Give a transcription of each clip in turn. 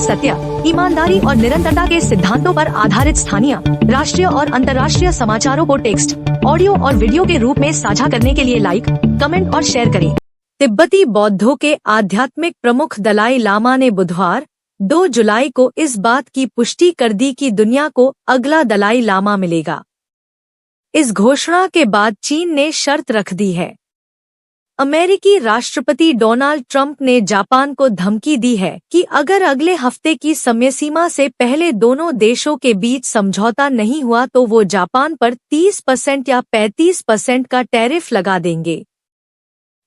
सत्य, ईमानदारी और निरंतरता के सिद्धांतों पर आधारित स्थानीय, राष्ट्रीय और अंतर्राष्ट्रीय समाचारों को टेक्स्ट, ऑडियो और वीडियो के रूप में साझा करने के लिए लाइक, कमेंट और शेयर करें। तिब्बती बौद्धों के आध्यात्मिक प्रमुख दलाई लामा ने बुधवार 2 जुलाई को इस बात की पुष्टि कर दी कि दुनिया को अगला दलाई लामा मिलेगा। इस घोषणा के बाद चीन ने शर्त रख दी है। अमेरिकी राष्ट्रपति डोनाल्ड ट्रंप ने जापान को धमकी दी है कि अगर अगले हफ्ते की समयसीमा से पहले दोनों देशों के बीच समझौता नहीं हुआ तो वो जापान पर 30% या 35% का टैरिफ लगा देंगे।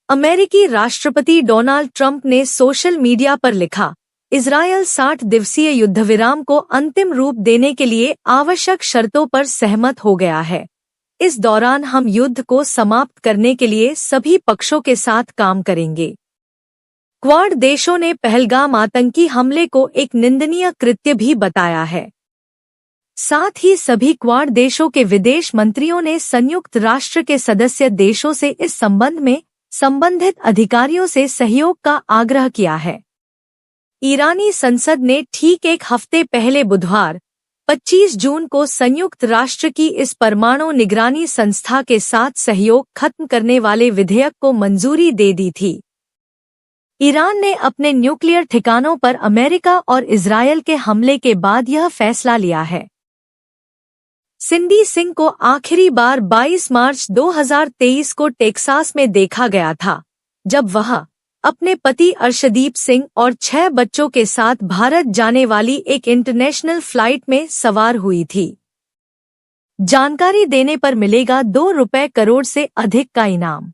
अमेरिकी राष्ट्रपति डोनाल्ड ट्रंप ने सोशल मीडिया पर लिखा, इजरायल 60 दिवसीय युद्धविराम को अंतिम रूप देने के लिए आवश्यक शर्तों पर सहमत हो गया है। इस दौरान हम युद्ध को समाप्त करने के लिए सभी पक्षों के साथ काम करेंगे। क्वाड देशों ने पहलगाम आतंकी हमले को एक निंदनीय कृत्य भी बताया है। साथ ही सभी क्वाड देशों के विदेश मंत्रियों ने संयुक्त राष्ट्र के सदस्य देशों से इस संबंध में संबंधित अधिकारियों से सहयोग का आग्रह किया है। ईरानी संसद ने ठीक एक हफ्ते पहले बुधवार 25 जून को संयुक्त राष्ट्र की इस परमाणु निगरानी संस्था के साथ सहयोग खत्म करने वाले विधेयक को मंजूरी दे दी थी। ईरान ने अपने न्यूक्लियर ठिकानों पर अमेरिका और इजरायल के हमले के बाद यह फैसला लिया है। सिंडी सिंह को आखिरी बार 22 मार्च 2023 को टेक्सास में देखा गया था, जब वह अपने पति अर्शदीप सिंह और 6 बच्चों के साथ भारत जाने वाली एक इंटरनेशनल फ्लाइट में सवार हुई थी। जानकारी देने पर मिलेगा 2 रुपए करोड़ से अधिक का इनाम।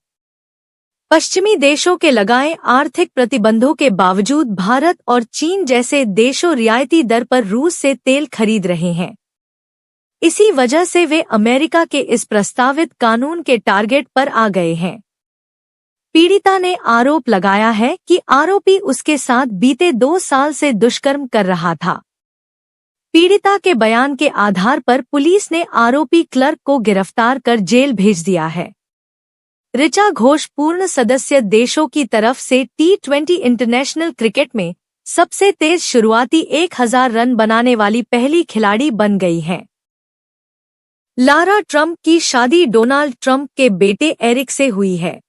पश्चिमी देशों के लगाए आर्थिक प्रतिबंधों के बावजूद भारत और चीन जैसे देशों रियायती दर पर रूस से तेल खरीद रहे हैं। इसी वजह से वे अमेरिका के इस प्रस्तावित कानून के टारगेट पर आ गए हैं। पीड़िता ने आरोप लगाया है कि आरोपी उसके साथ बीते 2 साल से दुष्कर्म कर रहा था। पीड़िता के बयान के आधार पर पुलिस ने आरोपी क्लर्क को गिरफ्तार कर जेल भेज दिया है। ऋचा घोष पूर्ण सदस्य देशों की तरफ से T20 इंटरनेशनल क्रिकेट में सबसे तेज शुरुआती 1000 रन बनाने वाली पहली खिलाड़ी बन गई हैं। लारा ट्रंप की शादी डोनाल्ड ट्रंप के बेटे एरिक से हुई है।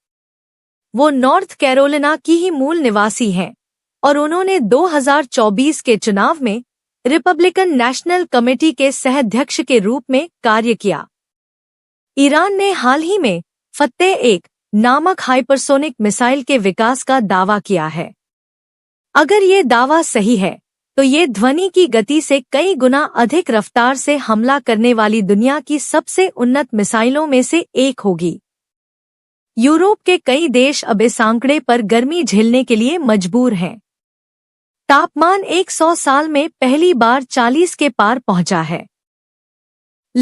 वो नॉर्थ कैरोलिना की ही मूल निवासी हैं और उन्होंने 2024 के चुनाव में रिपब्लिकन नेशनल कमेटी के सह-अध्यक्ष के रूप में कार्य किया। ईरान ने हाल ही में फतेह-1 नामक हाइपरसोनिक मिसाइल के विकास का दावा किया है। अगर ये दावा सही है तो ये ध्वनि की गति से कई गुना अधिक रफ्तार से हमला करने वाली दुनिया की सबसे उन्नत मिसाइलों में से एक होगी। यूरोप के कई देश अब इस आंकड़े पर गर्मी झेलने के लिए मजबूर हैं। तापमान 100 साल में पहली बार 40 के पार पहुंचा है।